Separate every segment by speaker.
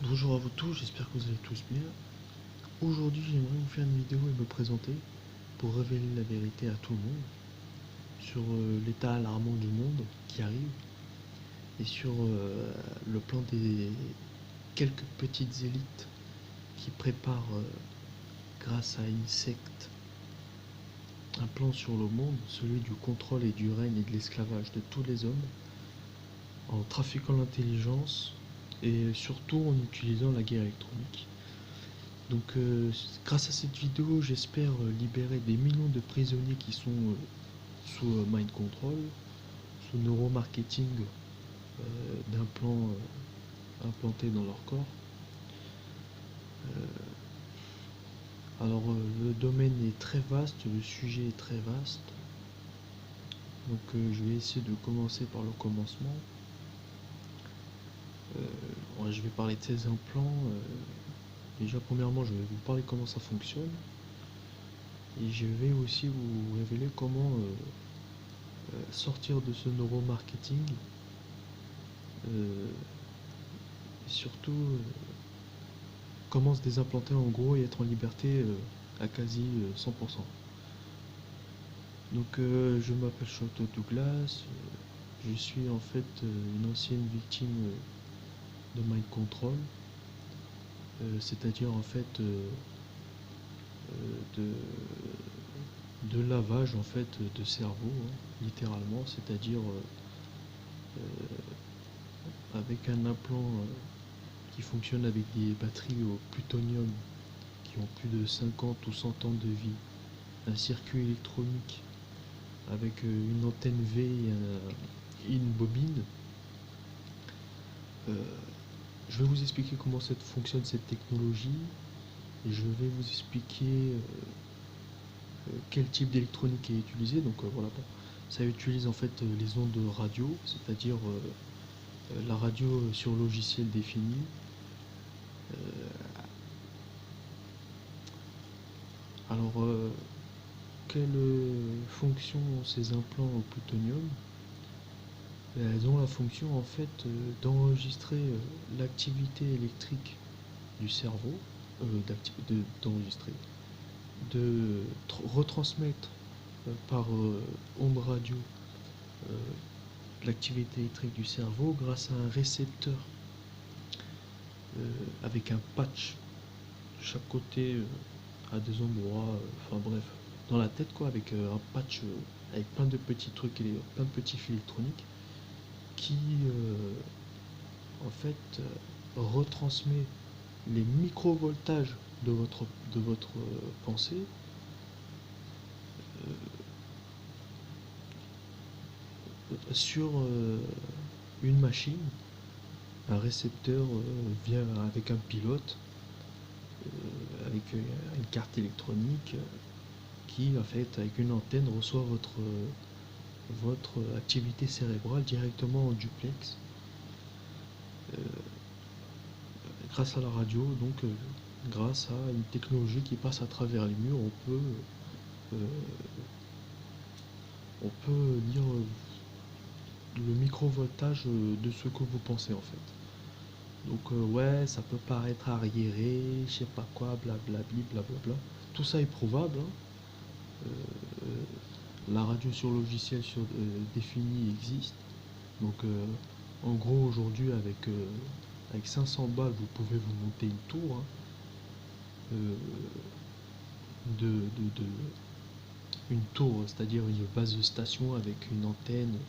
Speaker 1: Bonjour à vous tous, j'espère que vous allez tous bien. Aujourd'hui, j'aimerais vous faire une vidéo et me présenter pour révéler la vérité à tout le monde sur l'état alarmant du monde qui arrive et sur le plan des quelques petites élites qui préparent, grâce à une secte, un plan sur le monde, celui du contrôle et du règne et de l'esclavage de tous les hommes, en trafiquant l'intelligence et surtout en utilisant la guerre électronique. Donc grâce à cette vidéo, j'espère libérer des millions de prisonniers qui sont sous mind control, sous neuromarketing d'implants implantés dans leur corps. Alors le domaine est très vaste, le sujet est très vaste. Donc je vais essayer de commencer par le commencement. Je vais parler de ces implants. Déjà premièrement, je vais vous parler comment ça fonctionne. Et je vais aussi vous révéler comment sortir de ce neuromarketing. Et surtout comment se désimplanter en gros et être en liberté à quasi 100%. Donc je m'appelle Shoto Douglas, je suis en fait une ancienne victime de mind control, c'est-à-dire en fait de lavage en fait de cerveau, hein, littéralement, c'est-à-dire avec un implant qui fonctionne avec des batteries au plutonium qui ont plus de 50 ou 100 ans de vie, un circuit électronique avec une antenne V et une bobine. Je vais vous expliquer comment fonctionne cette technologie et je vais vous expliquer quel type d'électronique est utilisé. Donc voilà, bon, ça utilise en fait les ondes radio, c'est-à-dire la radio sur logiciel défini. Alors, quelle fonction ont ces implants au plutonium? Elles ont la fonction en fait d'enregistrer l'activité électrique du cerveau, d'enregistrer, de retransmettre par onde radio l'activité électrique du cerveau grâce à un récepteur avec un patch chaque côté à des endroits, enfin bref, dans la tête quoi, avec un patch avec plein de petits trucs, plein de petits fils électroniques qui en fait retransmet les microvoltages de votre pensée sur une machine. Un récepteur vient avec un pilote, avec une carte électronique qui en fait avec une antenne reçoit votre activité cérébrale directement en duplex grâce à la radio. Donc grâce à une technologie qui passe à travers les murs, on peut lire le microvoltage de ce que vous pensez en fait. Donc ouais, ça peut paraître arriéré, je sais pas quoi, blablabli, blablabla. Tout ça est prouvable, hein. La radio sur logiciel défini existe. Donc en gros aujourd'hui avec 500 balles vous pouvez vous monter une tour, hein, de, de, de, une tour, c'est-à-dire une base de station avec une antenne,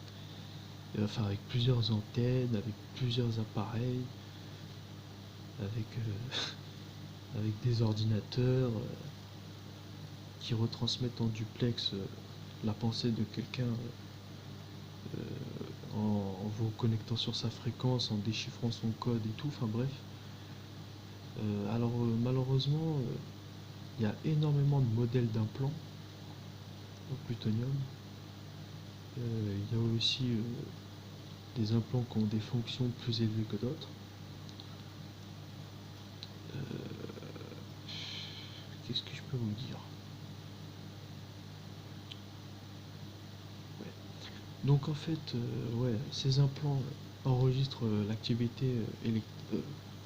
Speaker 1: enfin avec plusieurs antennes, avec plusieurs appareils, avec, avec des ordinateurs qui retransmettent en duplex la pensée de quelqu'un en vous connectant sur sa fréquence, en déchiffrant son code et tout, enfin bref. Alors malheureusement, il y a énormément de modèles d'implants au plutonium. Il y a aussi des implants qui ont des fonctions plus élevées que d'autres. Qu'est-ce que je peux vous dire? Ouais. Donc en fait, ouais, ces implants enregistrent l'activité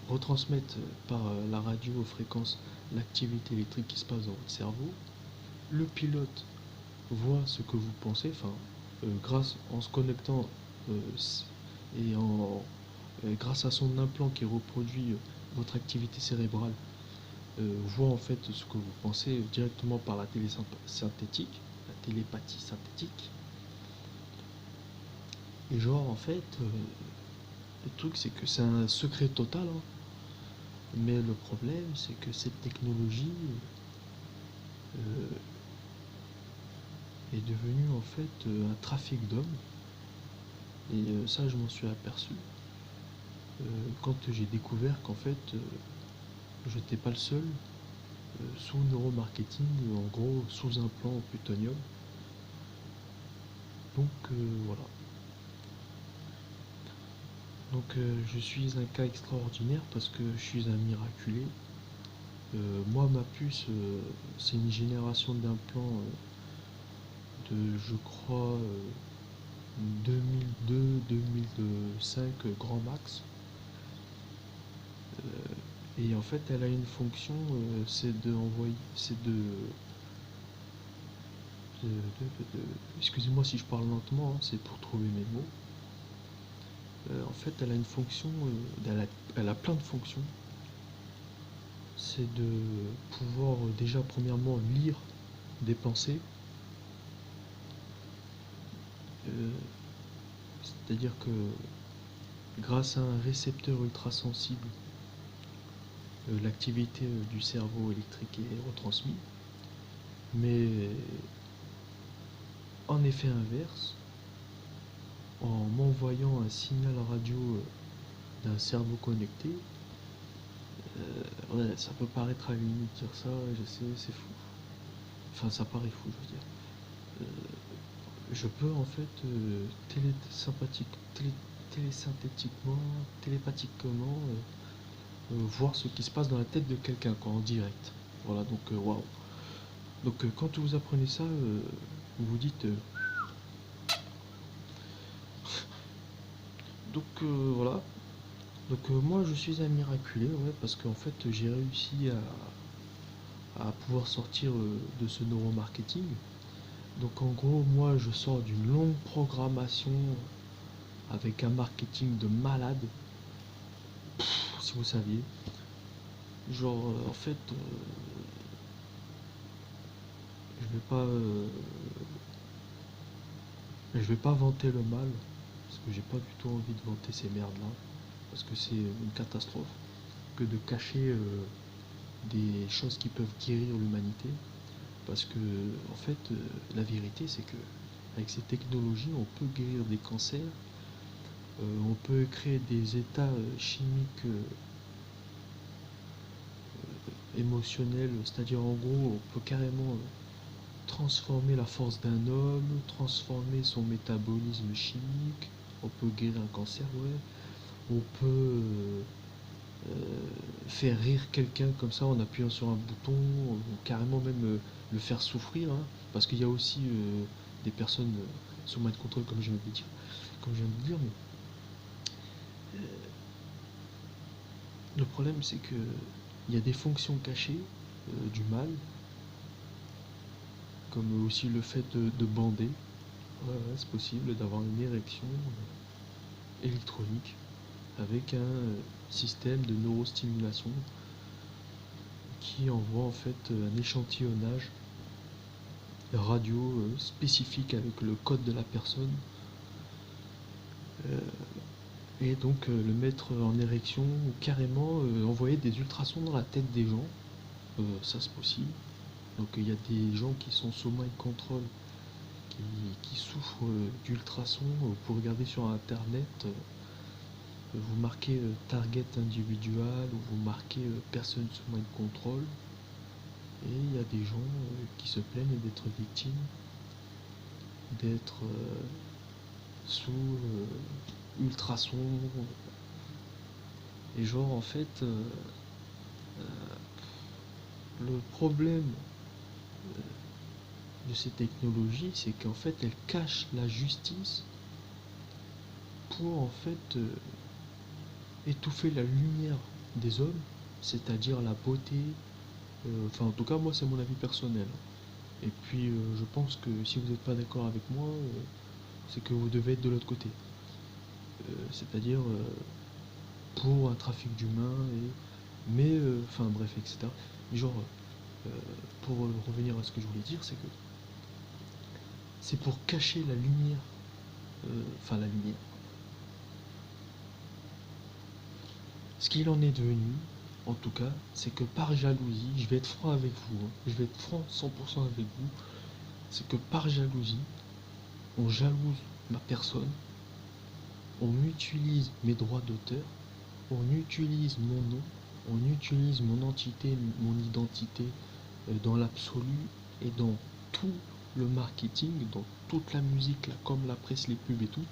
Speaker 1: retransmettent par la radio aux fréquences l'activité électrique qui se passe dans votre cerveau. Le pilote voit ce que vous pensez, grâce en se connectant et grâce à son implant qui reproduit votre activité cérébrale, voit en fait ce que vous pensez directement par la synthétique, la télépathie synthétique. Et genre en fait, le truc c'est que c'est un secret total, hein. Mais le problème c'est que cette technologie est devenue en fait un trafic d'hommes. Et ça je m'en suis aperçu quand j'ai découvert qu'en fait je n'étais pas le seul sous neuromarketing, en gros sous un plan au plutonium. Donc voilà. Donc je suis un cas extraordinaire parce que je suis un miraculé. Moi ma puce c'est une génération d'implants de je crois 2002-2005 grand max. Et en fait elle a une fonction, c'est de envoyer, c'est excusez-moi si je parle lentement, hein, c'est pour trouver mes mots. En fait elle a une fonction, elle a plein de fonctions. C'est de pouvoir déjà premièrement lire des pensées. C'est-à-dire que grâce à un récepteur ultrasensible, l'activité du cerveau électrique est retransmise. Mais en effet inverse, en m'envoyant un signal radio d'un cerveau connecté, ouais, ça peut paraître à la limite dire ça, je sais, c'est fou. Enfin, ça paraît fou, je veux dire. Je peux en fait télésynthétiquement, télépathiquement voir ce qui se passe dans la tête de quelqu'un en direct. Voilà, donc waouh. Donc quand vous apprenez ça, vous vous dites donc voilà. Donc moi je suis un miraculé, ouais, parce qu'en fait j'ai réussi à pouvoir sortir de ce neuromarketing. Donc en gros moi je sors d'une longue programmation avec un marketing de malade. Si vous saviez. Genre en fait je vais pas vanter le mal, parce que j'ai pas du tout envie de vanter ces merdes là, parce que c'est une catastrophe que de cacher des choses qui peuvent guérir l'humanité. Parce que en fait la vérité c'est que avec ces technologies on peut guérir des cancers, on peut créer des états chimiques émotionnels, c'est-à-dire en gros on peut carrément transformer la force d'un homme, transformer son métabolisme chimique, on peut guérir un cancer, ouais, on peut faire rire quelqu'un comme ça en appuyant sur un bouton, ou carrément même le faire souffrir, hein, parce qu'il y a aussi des personnes sous mind control comme je viens de dire, mais le problème c'est que il y a des fonctions cachées du mal, comme aussi le fait de bander. Ouais, c'est possible d'avoir une érection électronique avec un système de neurostimulation qui envoie en fait un échantillonnage radio spécifique avec le code de la personne et donc le mettre en érection ou carrément envoyer des ultrasons dans la tête des gens. Ça c'est possible. Donc il y a des gens qui sont sous mind control qui souffrent d'ultrasons. Vous pouvez regarder sur internet, vous marquez target individual ou vous marquez personne sous mind control et il y a des gens qui se plaignent d'être victimes, d'être sous ultrasons. Et genre en fait le problème de ces technologies c'est qu'en fait elles cachent la justice pour en fait étouffer la lumière des hommes, c'est-à-dire la beauté. Enfin, en tout cas, moi, c'est mon avis personnel. Et puis, je pense que si vous n'êtes pas d'accord avec moi, c'est que vous devez être de l'autre côté. C'est-à-dire pour un trafic d'humains, mais, enfin, bref, etc. Mais genre, euh, pour revenir à ce que je voulais dire, c'est que c'est pour cacher la lumière, enfin la lumière. Ce qu'il en est devenu, en tout cas, c'est que par jalousie, je vais être franc avec vous, hein, je vais être franc 100% avec vous, c'est que par jalousie, on jalouse ma personne, on utilise mes droits d'auteur, on utilise mon nom, on utilise mon entité, mon identité dans l'absolu et dans tout le marketing, dans toute la musique, la com, la presse, les pubs et tout,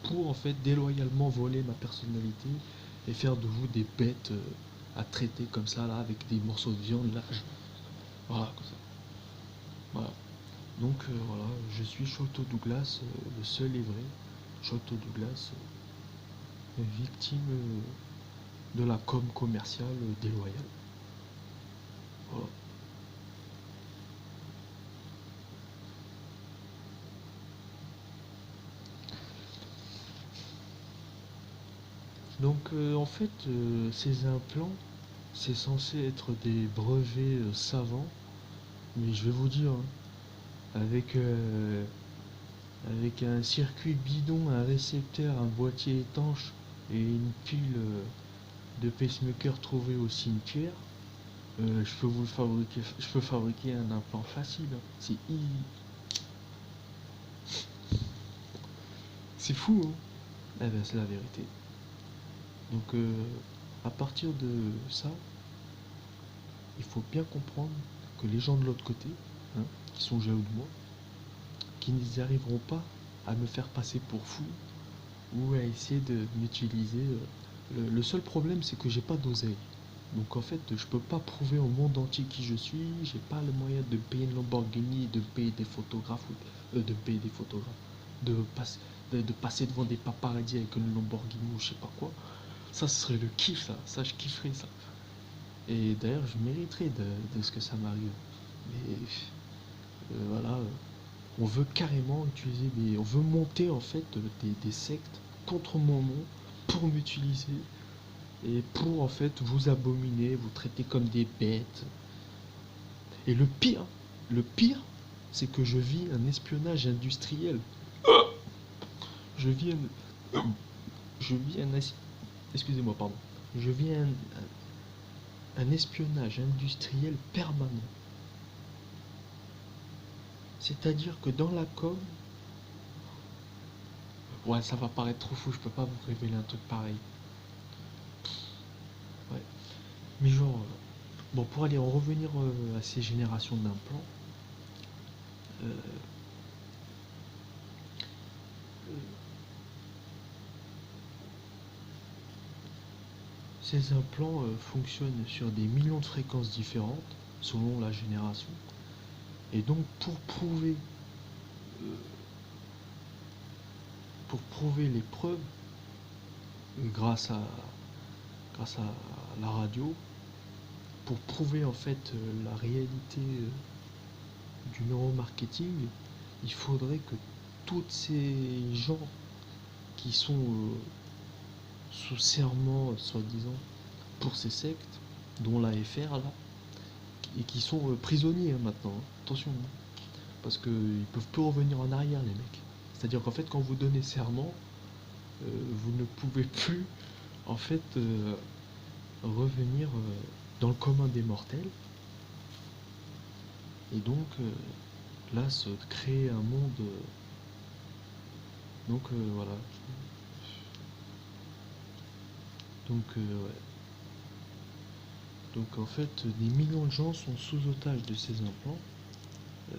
Speaker 1: pour en fait déloyalement voler ma personnalité et faire de vous des bêtes à traiter comme ça là avec des morceaux de viande là. Voilà, comme ça. Voilà. Donc voilà, je suis Shoto Douglas, le seul et vrai. Shoto Douglas, victime de la com commerciale déloyale. Voilà. Donc en fait, ces implants, c'est censé être des brevets savants, mais je vais vous dire, hein, avec, avec un circuit bidon, un récepteur, un boîtier étanche et une pile de pacemaker trouvée au cimetière, je peux vous le fabriquer, je peux fabriquer un implant facile. C'est fou, hein. Eh ben, c'est la vérité. Donc, à partir de ça, il faut bien comprendre que les gens de l'autre côté, hein, qui sont jaloux de moi, qui n'y arriveront pas à me faire passer pour fou ou à essayer de m'utiliser. Le seul problème, c'est que j'ai pas d'oseille. Donc en fait, je peux pas prouver au monde entier qui je suis. J'ai pas le moyen de payer une Lamborghini, de payer des photographes, de payer des photographes, de, passe- de passer devant des paparazzis avec une Lamborghini ou je sais pas quoi. Ça, ce serait le kiff, ça. Ça, je kifferais ça. Et d'ailleurs, je mériterais de ce que ça m'arrive. Mais voilà, on veut carrément utiliser on veut monter en fait des sectes contre mon nom pour m'utiliser et pour en fait vous abominer, vous traiter comme des bêtes. Et le pire, c'est que je vis un espionnage industriel. Je vis je vis un, excusez-moi, pardon. Je vis un espionnage industriel permanent. C'est-à-dire que dans la com, ouais, ça va paraître trop fou, je peux pas vous révéler un truc pareil. Ouais. Mais genre, bon, pour aller en revenir à ces générations d'implants, euh, ces implants fonctionnent sur des millions de fréquences différentes selon la génération. Et donc euh, pour prouver les preuves, grâce à, grâce à la radio, pour prouver en fait la réalité du neuromarketing, il faudrait que tous ces gens qui sont sous serment, soi-disant, pour ces sectes, dont l'AFR là, et qui sont prisonniers hein, maintenant. Hein. Attention, hein, parce qu'ils peuvent plus revenir en arrière, les mecs. C'est-à-dire qu'en fait, quand vous donnez serment, vous ne pouvez plus, en fait, revenir dans le commun des mortels. Et donc, là, se créer un monde. Donc, voilà. Donc, ouais. Donc, en fait, des millions de gens sont sous otage de ces implants. Euh,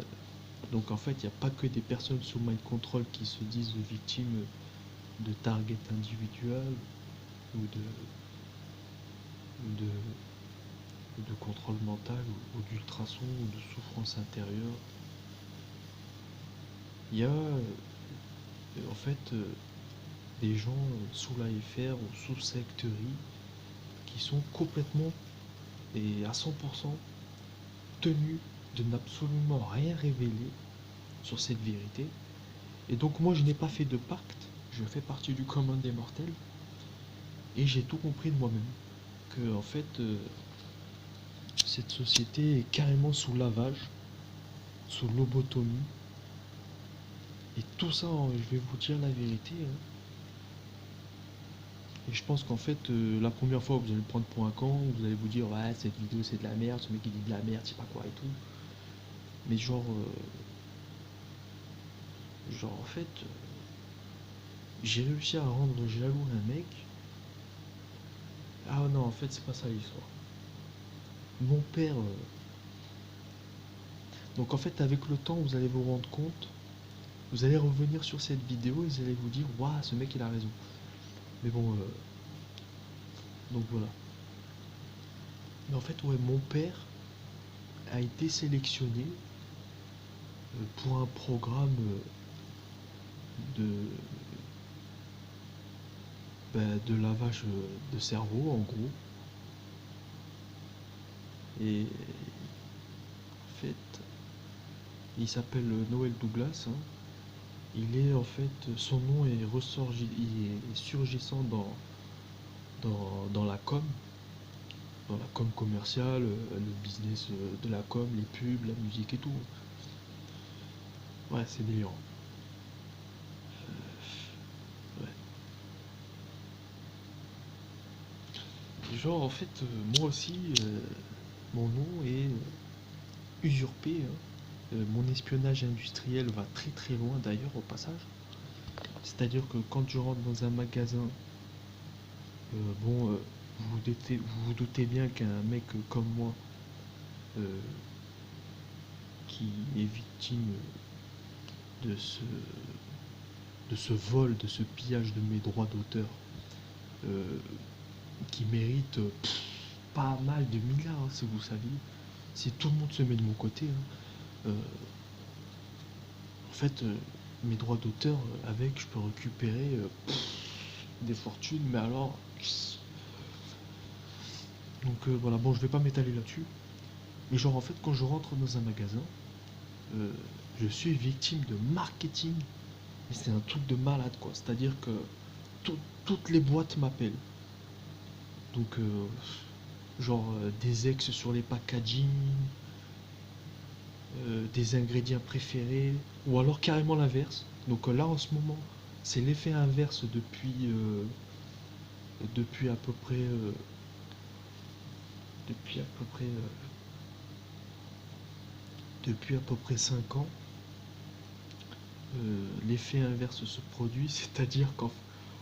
Speaker 1: donc, en fait, il n'y a pas que des personnes sous mind control qui se disent victimes de target individuel ou de, de contrôle mental ou d'ultrason ou de souffrance intérieure. Il y a en fait des gens sous l'AFR ou sous secterie qui sont complètement et à 100% tenus de n'absolument rien révéler sur cette vérité. Et donc moi je n'ai pas fait de pacte, je fais partie du commun des mortels, et j'ai tout compris de moi-même, que en fait cette société est carrément sous lavage, sous lobotomie, et tout ça, je vais vous dire la vérité, hein. Et je pense qu'en fait, la première fois, vous allez le prendre pour un con, vous allez vous dire, ouais, cette vidéo c'est de la merde, ce mec il dit de la merde, je sais pas quoi et tout. Mais genre en fait, j'ai réussi à rendre jaloux un mec. Ah non, en fait, c'est pas ça l'histoire. Mon père. Donc en fait, avec le temps, vous allez vous rendre compte, vous allez revenir sur cette vidéo et vous allez vous dire, waouh, ce mec il a raison. Mais bon, donc voilà. Mais en fait, ouais, mon père a été sélectionné pour un programme de, de lavage de cerveau, en gros. Et en fait, il s'appelle Noël Douglas, hein. Il est en fait, son nom est il est surgissant dans dans la com commerciale, le business de la com, les pubs, la musique et tout. Ouais, c'est délirant. Ouais. Genre, en fait, moi aussi, mon nom est usurpé, hein. Mon espionnage industriel va très très loin d'ailleurs au passage. C'est-à-dire que quand je rentre dans un magasin, bon, vous vous doutez bien qu'un mec comme moi, euh, qui est victime de de ce vol, de ce pillage de mes droits d'auteur, euh, qui mérite pas mal de milliards, hein, si vous saviez. Si tout le monde se met de mon côté, hein, en fait, mes droits d'auteur, avec, je peux récupérer des fortunes, mais alors. Donc voilà, bon, je vais pas m'étaler là-dessus. Mais genre, en fait, quand je rentre dans un magasin, euh, je suis victime de marketing. Mais c'est un truc de malade, quoi. C'est-à-dire que toutes les boîtes m'appellent. Donc, genre, des ex sur les packaging, des ingrédients préférés, ou alors carrément l'inverse. Donc là, en ce moment, c'est l'effet inverse depuis à peu près, depuis à peu près, depuis à peu près 5 ans. L'effet inverse se produit, c'est-à-dire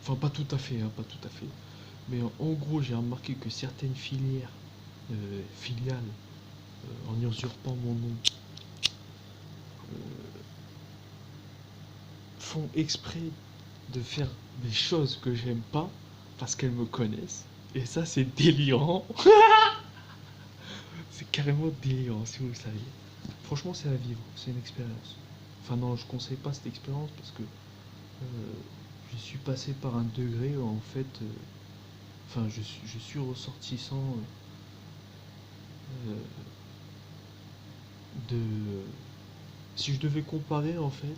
Speaker 1: enfin pas tout à fait, hein, pas tout à fait, mais en gros j'ai remarqué que certaines filiales, en usurpant mon nom, font exprès de faire des choses que j'aime pas parce qu'elles me connaissent. Et ça c'est délirant. C'est carrément délirant si vous le saviez. Franchement c'est à vivre, c'est une expérience. Enfin non, je conseille pas cette expérience parce que je suis passé par un degré où en fait, enfin je suis ressortissant euh, de... Si je devais comparer en fait,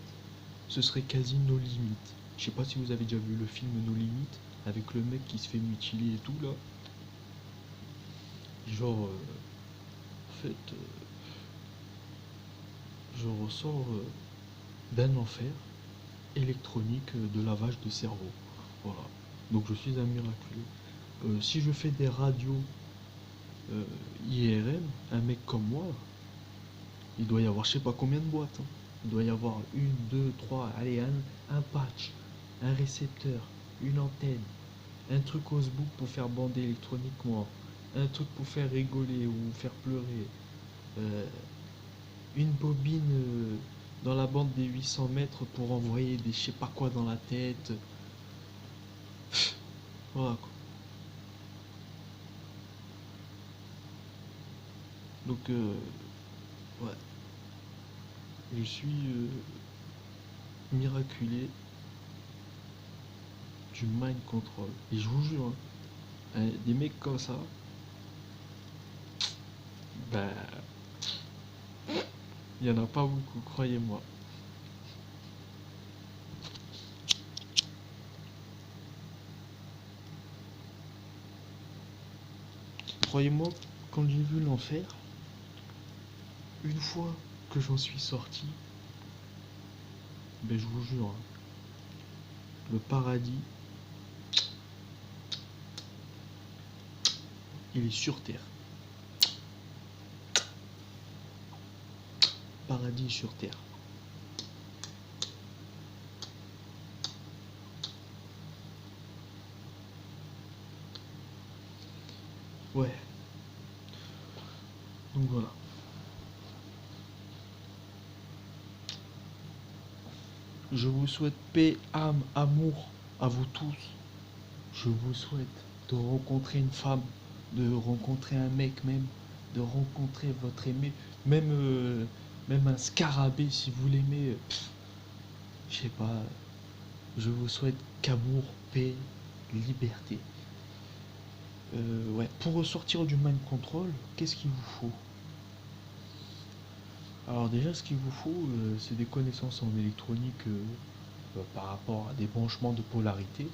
Speaker 1: ce serait quasi No Limit. Je sais pas si vous avez déjà vu le film No Limit avec le mec qui se fait mutiler et tout là. Genre, en fait, je ressors d'un enfer électronique de lavage de cerveau. Voilà. Donc je suis un miraculé. Si je fais des radios IRM, un mec comme moi, il doit y avoir je sais pas combien de boîtes, hein. Il doit y avoir une, deux, trois, allez, un patch, un récepteur, une antenne, un truc Osbook pour faire bander électroniquement, un truc pour faire rigoler ou faire pleurer, euh, une bobine dans la bande des 800 mètres pour envoyer des je sais pas quoi dans la tête. Voilà quoi. Donc, ouais, je suis miraculé du mind control. Et je vous jure, hein, Des mecs comme ça, ben, il y en a pas beaucoup, croyez-moi. Croyez-moi, quand j'ai vu l'enfer, une fois que j'en suis sorti, ben je vous jure, hein, le paradis, il est sur terre. Paradis sur terre. Ouais. Donc voilà. Je vous souhaite paix, âme, amour à vous tous. Je vous souhaite de rencontrer une femme, de rencontrer un mec même, de rencontrer votre aimé, même, même un scarabée si vous l'aimez. Je sais pas. Je vous souhaite qu'amour, paix, liberté. Ouais. Pour ressortir du mind control, qu'est-ce qu'il vous faut? Alors déjà, ce qu'il vous faut, c'est des connaissances en électronique par rapport à des branchements de polarité.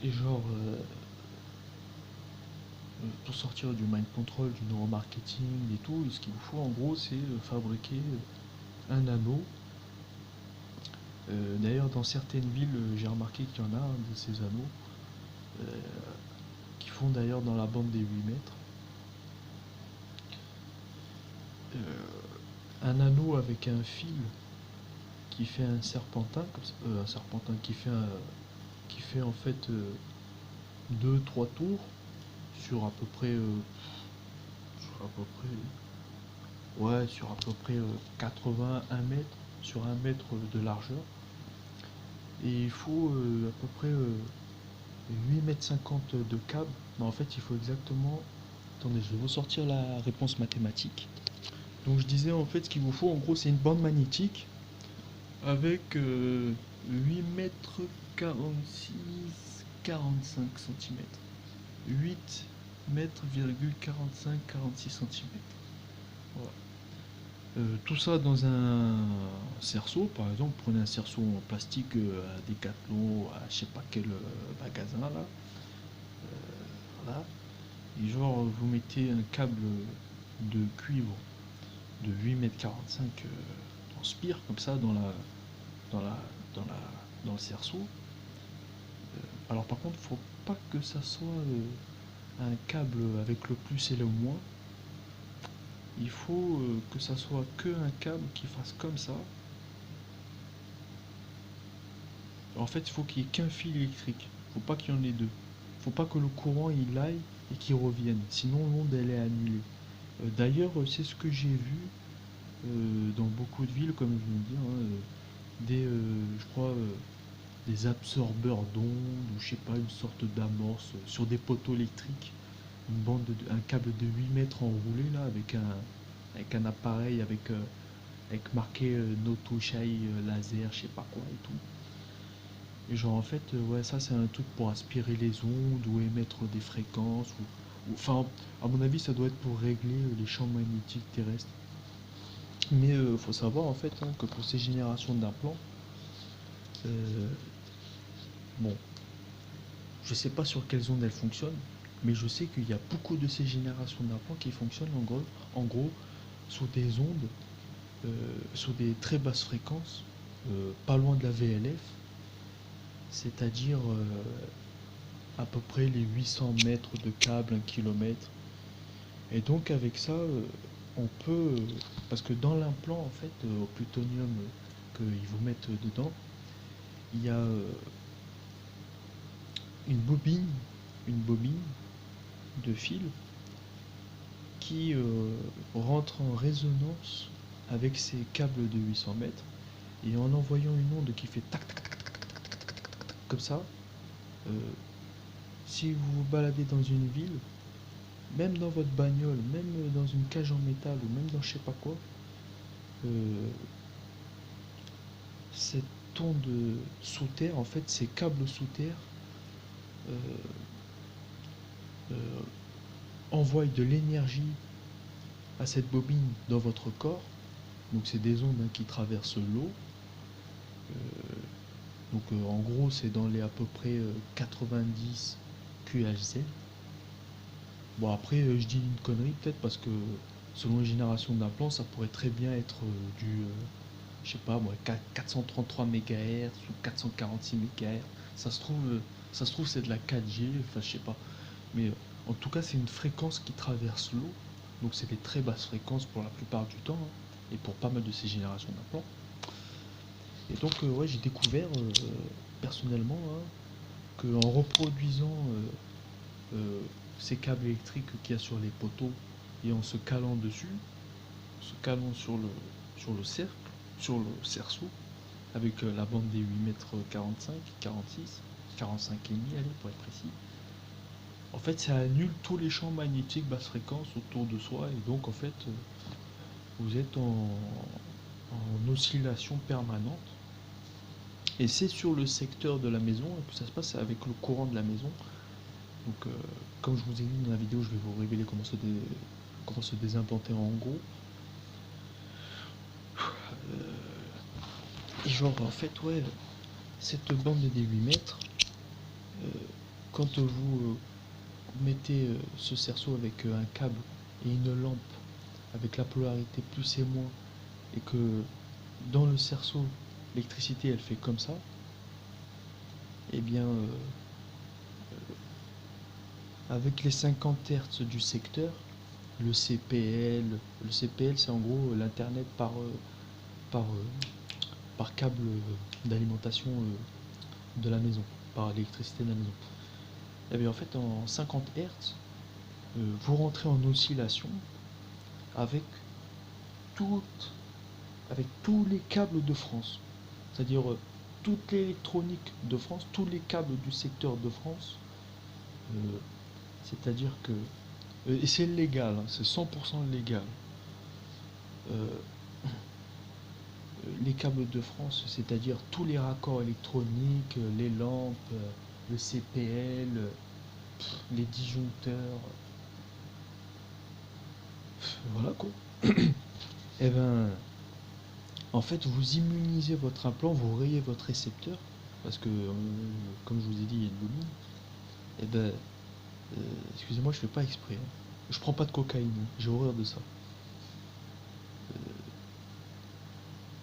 Speaker 1: Et genre, pour sortir du mind control, du neuromarketing et tout, ce qu'il vous faut en gros, c'est fabriquer un anneau. D'ailleurs, dans certaines villes, j'ai remarqué qu'il y en a de ces anneaux euh, qui font d'ailleurs dans la bande des 8 mètres. Un anneau avec un fil qui fait un serpentin, un serpentin qui fait en fait 2-3 tours sur à peu près, sur à peu près, ouais, sur à peu près 81 mètres, sur 1 mètre de largeur. Et il faut à peu près 8,50 m de câble. Mais en fait, il faut exactement. Attendez, je vais vous sortir la réponse mathématique. Donc, je disais en fait, ce qu'il vous faut en gros, c'est une bande magnétique avec 8 mètres 46, 45 cm. 8 mètres, 45, 46 cm. Voilà. Tout ça dans un cerceau, par exemple, prenez un cerceau en plastique à Decathlon, à je sais pas quel magasin là, voilà. Et genre vous mettez un câble de cuivre de 8,45 m en spire comme ça dans la, dans la, dans le cerceau. Alors par contre, faut pas que ça soit un câble avec le plus et le moins. Il faut que ça soit que un câble qui fasse comme ça. En fait, il faut qu'il n'y ait qu'un fil électrique. Faut pas qu'il y en ait deux. Faut pas que le courant il aille et qu'il revienne. Sinon, l'onde elle est annulée. D'ailleurs, c'est ce que j'ai vu dans beaucoup de villes, comme je viens de dire, hein, je crois, des absorbeurs d'ondes ou je sais pas, une sorte d'amorce sur des poteaux électriques. Un câble de 8 mètres enroulé là avec un appareil avec marqué Noto Shai laser, je sais pas quoi et tout. Et genre en fait, ouais, ça c'est un truc pour aspirer les ondes ou émettre des fréquences. Enfin, à mon avis, ça doit être pour régler les champs magnétiques terrestres. Mais faut savoir en fait hein, que pour ces générations d'implants, euh, bon, je sais pas sur quelles ondes elles fonctionnent, mais je sais qu'il y a beaucoup de ces générations d'implants qui fonctionnent en gros sous des ondes, sous des très basses fréquences, pas loin de la VLF, c'est-à-dire à peu près les 800 mètres de câble, 1 km. Et donc avec ça, on peut, parce que dans l'implant en fait, au plutonium qu'ils vous mettent dedans, il y a une bobine, une bobine de fil qui rentre en résonance avec ces câbles de 800 mètres et en envoyant une onde qui fait tac tac tac tac tac tac tac tac tac comme ça, euh, si vous vous baladez dans une ville, même dans votre bagnole, même dans une cage en métal ou même dans je sais pas quoi, euh, cette onde sous terre, en fait, ces câbles sous terre, euh, envoie de l'énergie à cette bobine dans votre corps. Donc c'est des ondes qui traversent l'eau. En gros c'est dans les à peu près 90 QHZ. Bon après je dis une connerie peut-être parce que selon les générations d'implants ça pourrait très bien être je sais pas moi 433 MHz ou 446 MHz. Ça se trouve c'est de la 4G, enfin je sais pas. Mais en tout cas c'est une fréquence qui traverse l'eau. Donc c'est des très basses fréquences pour la plupart du temps, et pour pas mal de ces générations d'implants. Et donc ouais j'ai découvert personnellement qu'en reproduisant ces câbles électriques qu'il y a sur les poteaux et en se calant dessus, se calant sur le cercle, sur le cerceau, avec la bande des 8 m 45, 46, 45 et demi, allez pour être précis. En fait, ça annule tous les champs magnétiques basse fréquence autour de soi et donc en fait, vous êtes en oscillation permanente. Et c'est sur le secteur de la maison que ça se passe avec le courant de la maison. Donc, comme je vous ai dit dans la vidéo, je vais vous révéler comment se désimplanter en gros. Et genre, en fait, ouais, cette bande des 8 mètres, quand vous mettez ce cerceau avec un câble et une lampe avec la polarité plus et moins, et que dans le cerceau, l'électricité elle fait comme ça, et bien, avec les 50 Hz du secteur, le CPL, c'est en gros l'internet par, par câble d'alimentation de la maison, par l'électricité de la maison. Et bien en fait en 50 Hz, vous rentrez en oscillation avec toutes, avec tous les câbles de France. C'est-à-dire toute l'électronique de France, tous les câbles du secteur de France. C'est-à-dire que et c'est légal, c'est 100% légal. Les câbles de France, c'est-à-dire tous les raccords électroniques, les lampes, le CPL, les disjoncteurs, voilà quoi. Et ben, en fait, vous immunisez votre implant, vous rayez votre récepteur, parce que, comme je vous ai dit, il y a une bobine. Et ben, excusez-moi, je fais pas exprès. Je prends pas de cocaïne, j'ai horreur de ça.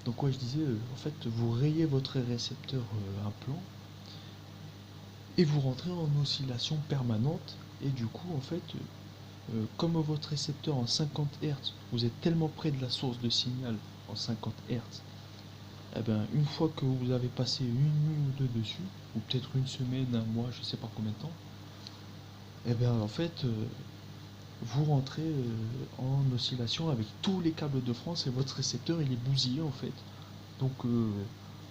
Speaker 1: Donc ouais, je disais, en fait, vous rayez votre récepteur implant et vous rentrez en oscillation permanente. Et du coup, en fait, comme votre récepteur en 50 Hz, vous êtes tellement près de la source de signal en 50 Hz, eh ben, une fois que vous avez passé une nuit ou deux dessus, ou peut-être une semaine, un mois, je sais pas combien de temps, eh bien, en fait, vous rentrez en oscillation avec tous les câbles de France et votre récepteur il est bousillé en fait. Donc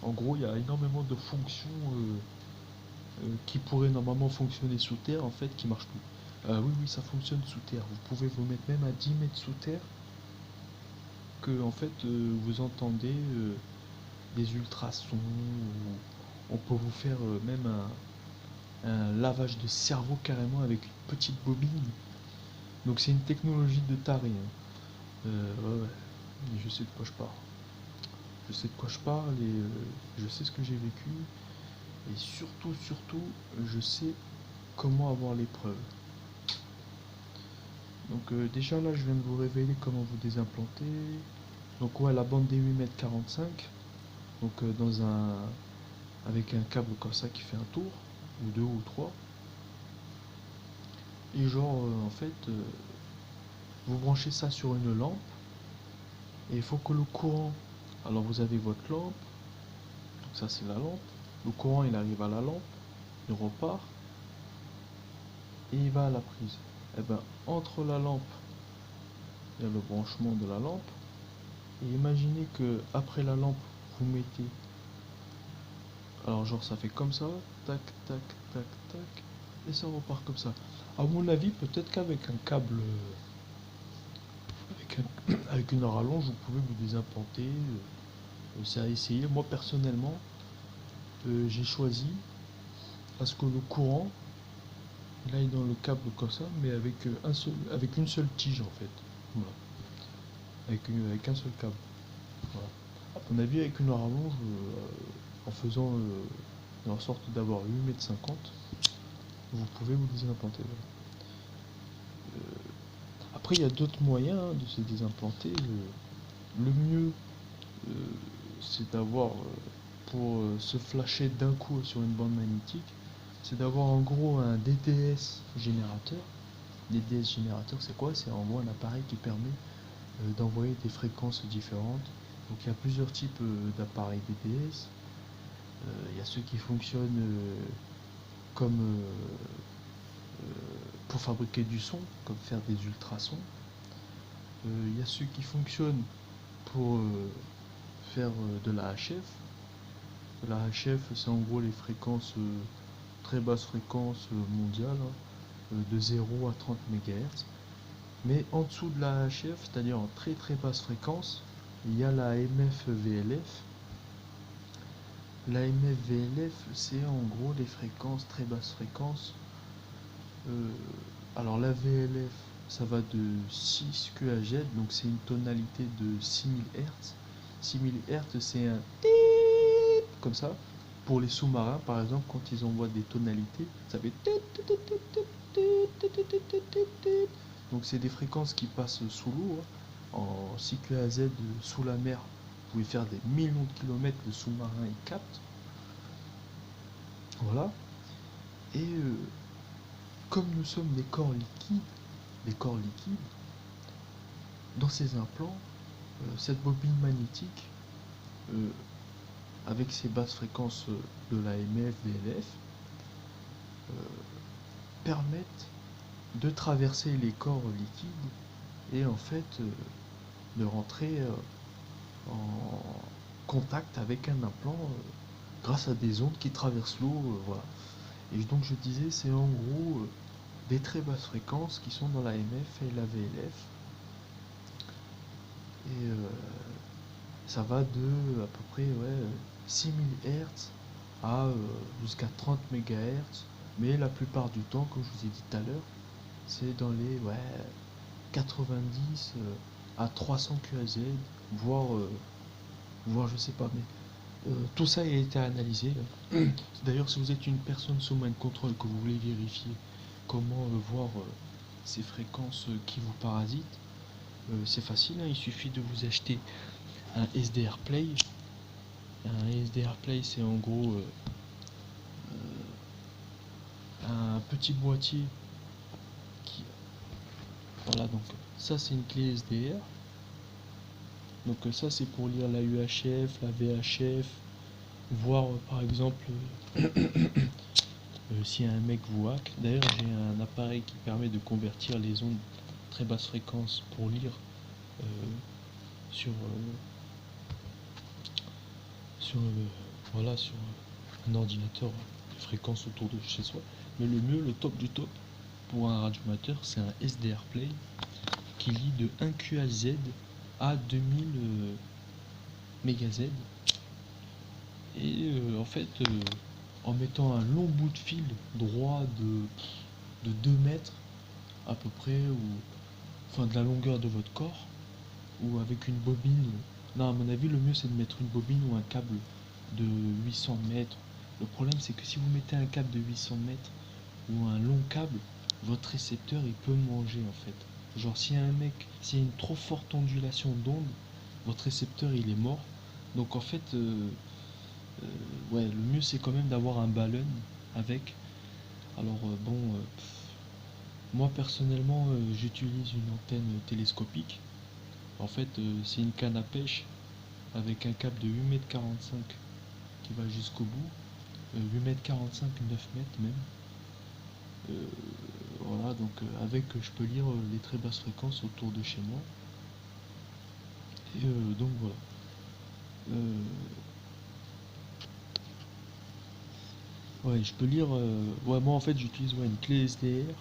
Speaker 1: en gros il y a énormément de fonctions qui pourraient normalement fonctionner sous terre en fait qui marchent plus. Oui oui ça fonctionne sous terre. Vous pouvez vous mettre même à 10 mètres sous terre que en fait vous entendez des ultrasons ou on peut vous faire même un lavage de cerveau carrément avec une petite bobine. Donc c'est une technologie de taré. Ouais, ouais. Je sais de quoi je parle. Je sais de quoi je parle et je sais ce que j'ai vécu. Et surtout, je sais comment avoir les preuves. Donc déjà là, je viens de vous révéler comment vous désimplanter. Donc ouais, la bande des 8 m 45. Donc avec un câble comme ça qui fait un tour, ou deux ou trois. Et genre, en fait, vous branchez ça sur une lampe. Et il faut que le courant... Alors vous avez votre lampe. Donc ça c'est la lampe. Le courant il arrive à la lampe. Il repart. Et il va à la prise. Et ben entre la lampe, il y a le branchement de la lampe. Et imaginez que après la lampe, vous mettez... Alors genre ça fait comme ça. Tac, tac, tac, tac. Et ça repart comme ça. À mon avis, peut-être qu'avec un câble... avec une rallonge, vous pouvez vous désimplanter. C'est à essayer. Moi personnellement, j'ai choisi parce que le courant Là, il est dans le câble comme ça, mais avec avec une seule tige en fait. Voilà. Avec un seul câble. Voilà. À mon avis, avec une rallonge, en faisant en sorte d'avoir 8,50 m, vous pouvez vous désimplanter. Voilà. Après, il y a d'autres moyens de se désimplanter. Le mieux, euh, c'est d'avoir, pour se flasher d'un coup sur une bande magnétique, c'est d'avoir en gros un DTS générateur. DTS générateur, c'est quoi? C'est en gros un appareil qui permet d'envoyer des fréquences différentes. Donc il y a plusieurs types d'appareils DTS. Il y a ceux qui fonctionnent comme pour fabriquer du son, comme faire des ultrasons. Il y a ceux qui fonctionnent pour faire de la HF. La HF, c'est en gros les fréquences, très basses fréquences mondiales, de 0 à 30 MHz. Mais en dessous de la HF, c'est-à-dire en très très basse fréquence, il y a la MF-VLF. La MF-VLF, c'est en gros les fréquences, très basses fréquences. Alors la VLF, ça va de 6 QHz, donc c'est une tonalité de 6000 Hz. 6000 Hz, c'est un comme ça. Pour les sous-marins, par exemple, quand ils envoient des tonalités, ça fait. Donc c'est des fréquences qui passent sous l'eau, en 6 QAZ sous la mer. Vous pouvez faire des millions de kilomètres, le sous-marin il capte. Voilà. Et comme nous sommes des corps liquides, dans ces implants, cette bobine magnétique, avec ces basses fréquences de l'AMF, VLF, permettent de traverser les corps liquides et en fait de rentrer en contact avec un implant grâce à des ondes qui traversent l'eau. Voilà. Et donc je disais, c'est en gros des très basses fréquences qui sont dans la MF et la VLF. Et ça va de à peu près 6000 Hz à jusqu'à 30 MHz. Mais la plupart du temps, comme je vous ai dit tout à l'heure, c'est dans les 90 à 300 QAZ, voire je sais pas, mais tout ça a été analysé. D'ailleurs, si vous êtes une personne sous main de contrôle que vous voulez vérifier comment voir ces fréquences qui vous parasitent, c'est facile, hein, il suffit de vous acheter un SDR Play. Un SDR Play, c'est en gros un petit boîtier qui. Voilà, donc ça c'est une clé SDR. Donc ça c'est pour lire la UHF, la VHF, voir par exemple si un mec vous hack. D'ailleurs j'ai un appareil qui permet de convertir les ondes très basse fréquence pour lire euh, sur sur voilà sur un ordinateur de fréquence autour de chez soi. Mais le mieux, le top du top pour un radioamateur, c'est un SDR Play qui lit de 1 QAZ à 2000 MHz. Et en fait, en mettant un long bout de fil droit de 2 mètres à peu près, ou enfin de la longueur de votre corps, ou avec une bobine. Non, à mon avis, le mieux c'est de mettre une bobine ou un câble de 800 mètres. Le problème, c'est que si vous mettez un câble de 800 mètres ou un long câble, votre récepteur il peut manger en fait. Genre, s'il y a s'il y a une trop forte ondulation d'onde, votre récepteur il est mort. Donc en fait, ouais, le mieux c'est quand même d'avoir un ballon avec. Alors moi personnellement j'utilise une antenne télescopique. En fait c'est une canne à pêche avec un câble de 8,45 m qui va jusqu'au bout. 8,45 m, 9 mètres même. Voilà, donc avec je peux lire les très basses fréquences autour de chez moi. Et donc voilà. Ouais, je peux lire. Ouais, moi en fait j'utilise une clé SDR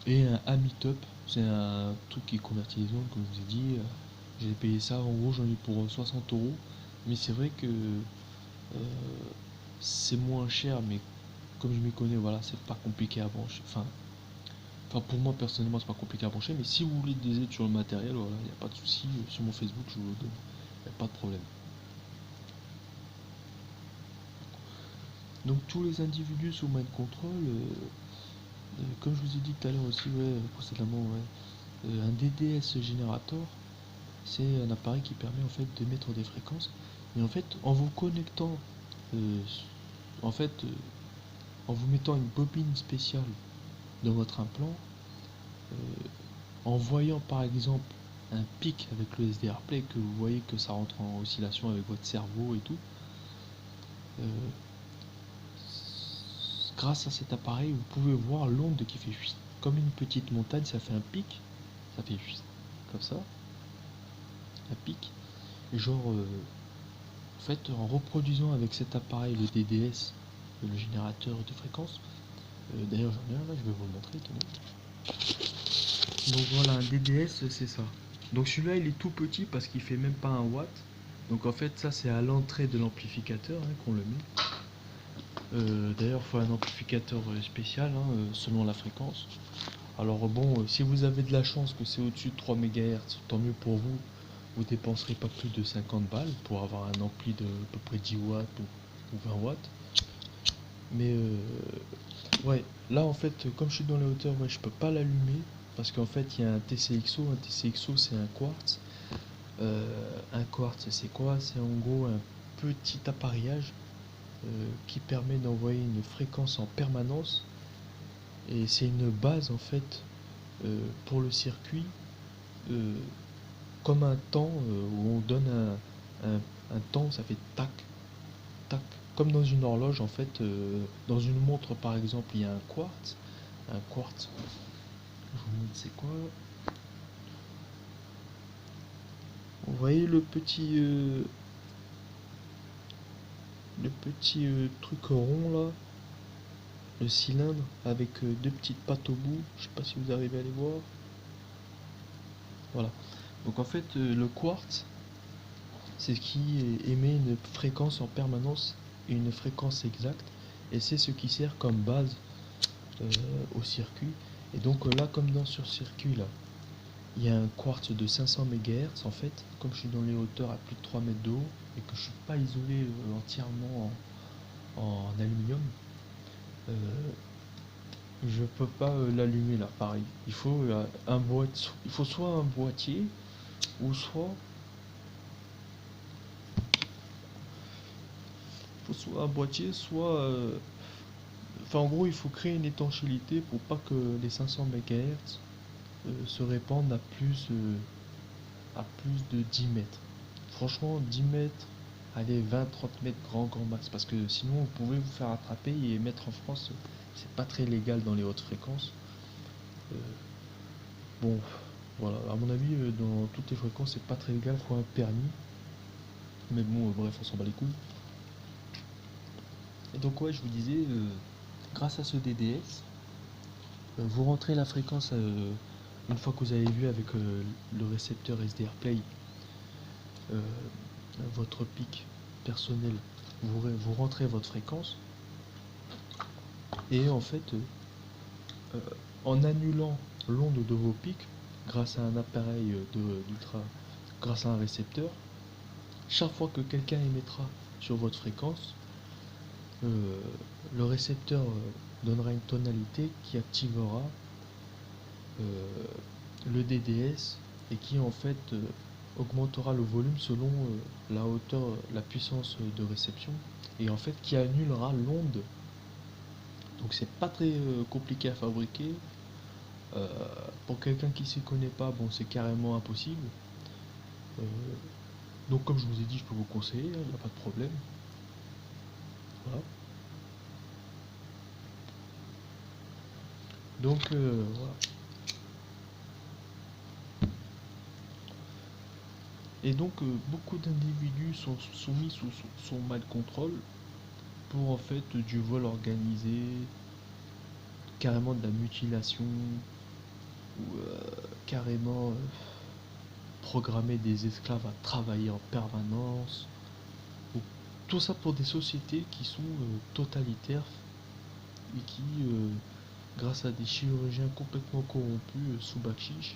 Speaker 1: et un Amitop. C'est un truc qui convertit les ondes, comme je vous ai dit. J'ai payé ça, en gros j'en ai pour 60 €. Mais c'est vrai que c'est moins cher, mais comme je m'y connais, voilà, c'est pas compliqué à brancher. Enfin, pour moi personnellement, c'est pas compliqué à brancher, mais si vous voulez des aides sur le matériel, voilà, il n'y a pas de souci. Sur mon Facebook, je vous le donne, il n'y a pas de problème. Donc tous les individus sous mind control, comme je vous ai dit tout à l'heure aussi, ouais, précédemment, ouais, un DDS générateur, c'est un appareil qui permet en fait d'émettre des fréquences. Et en fait, en vous connectant, euh, en fait, en vous mettant une bobine spéciale dans votre implant, en voyant par exemple un pic avec le SDR-Play, que vous voyez que ça rentre en oscillation avec votre cerveau et tout, euh, grâce à cet appareil, vous pouvez voir l'onde qui fait comme une petite montagne, ça fait un pic, ça fait comme ça, un pic. Et genre, en fait, en reproduisant avec cet appareil le DDS, le générateur de fréquences, d'ailleurs j'en ai un là, je vais vous le montrer. Donc voilà, un DDS c'est ça. Donc celui-là il est tout petit parce qu'il fait même pas un watt. Donc en fait ça c'est à l'entrée de l'amplificateur qu'on le met. D'ailleurs, il faut un amplificateur spécial selon la fréquence. Alors bon, si vous avez de la chance que c'est au-dessus de 3 MHz, tant mieux pour vous. Vous dépenserez pas plus de 50 balles pour avoir un ampli de à peu près 10 watts ou 20 watts. Mais ouais, là en fait, comme je suis dans les hauteurs, ouais, je peux pas l'allumer parce qu'en fait il y a un TCXO. Un TCXO c'est un quartz. Un quartz c'est quoi? C'est en gros un petit appareillage qui permet d'envoyer une fréquence en permanence, et c'est une base en fait pour le circuit, euh, comme un temps où on donne un temps, ça fait tac tac, comme dans une horloge en fait. Dans une montre par exemple il y a un quartz, je vous montre c'est quoi. Vous voyez le petit truc rond là, le cylindre avec deux petites pattes au bout, je sais pas si vous arrivez à les voir. Voilà. Donc en fait, le quartz, c'est ce qui émet une fréquence en permanence et une fréquence exacte, et c'est ce qui sert comme base euh, au circuit. Et donc là, comme dans ce circuit là, il y a un quartz de 500 MHz en fait, comme je suis dans les hauteurs à plus de 3 mètres de haut et que je suis pas isolé entièrement en aluminium, euh, je peux pas l'allumer là, pareil. Il faut un boîtier, il faut soit un boîtier ou soit un boîtier, soit enfin, en gros, il faut créer une étanchéité pour pas que les 500 MHz se répandent à plus de 10 mètres. Franchement, 10 mètres, allez, 20-30 mètres grand max. Parce que sinon, vous pouvez vous faire attraper et mettre en France, c'est pas très légal dans les hautes fréquences. Euh, bon, voilà, à mon avis, dans toutes les fréquences, c'est pas très légal, faut un permis. Mais bon, bref, on s'en bat les couilles. Et donc, ouais, je vous disais, grâce à ce DDS, vous rentrez la fréquence une fois que vous avez vu avec le récepteur SDR Play euh, votre pic personnel, vous rentrez votre fréquence, et en fait euh, en annulant l'onde de vos pics grâce à un appareil grâce à un récepteur, chaque fois que quelqu'un émettra sur votre fréquence, euh, le récepteur donnera une tonalité qui activera euh, le DDS, et qui en fait augmentera le volume selon la hauteur, la puissance de réception, et en fait qui annulera l'onde. Donc c'est pas très compliqué à fabriquer. Euh, pour quelqu'un qui s'y connaît pas, bon, c'est carrément impossible. Euh, donc comme je vous ai dit, je peux vous conseiller, il n'y a pas de problème. Voilà. Donc voilà. Et donc beaucoup d'individus sont soumis sous son mal contrôle pour en fait du vol organisé, carrément de la mutilation, ou carrément programmer des esclaves à travailler en permanence, ou tout ça pour des sociétés qui sont totalitaires, et qui, grâce à des chirurgiens complètement corrompus sous Bakchiche,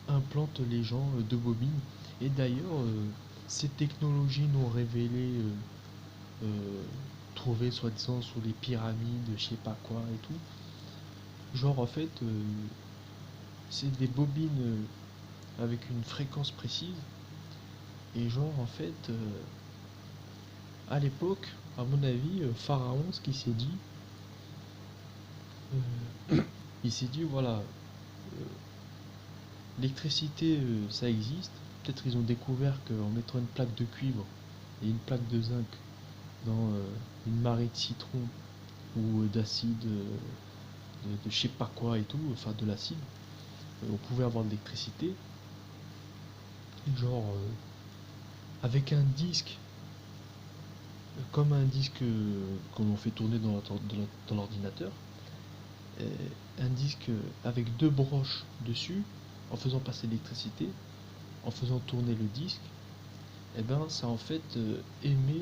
Speaker 1: implantent les gens de bobines. Et d'ailleurs, ces technologies non révélées, euh, trouvées soi-disant sous les pyramides, je sais pas quoi et tout, genre en fait, c'est des bobines avec une fréquence précise. Et genre en fait, à l'époque, à mon avis, Pharaon, ce qu'il s'est dit, il s'est dit voilà, l'électricité, ça existe. Peut-être ils ont découvert qu'en mettant une plaque de cuivre et une plaque de zinc dans une marée de citron ou d'acide, de je sais pas quoi et tout, enfin de l'acide, on pouvait avoir de l'électricité. Genre avec un disque, comme un disque que l'on fait tourner dans l'ordinateur, un disque avec deux broches dessus, en faisant passer l'électricité, en faisant tourner le disque, et ben ça en fait émet,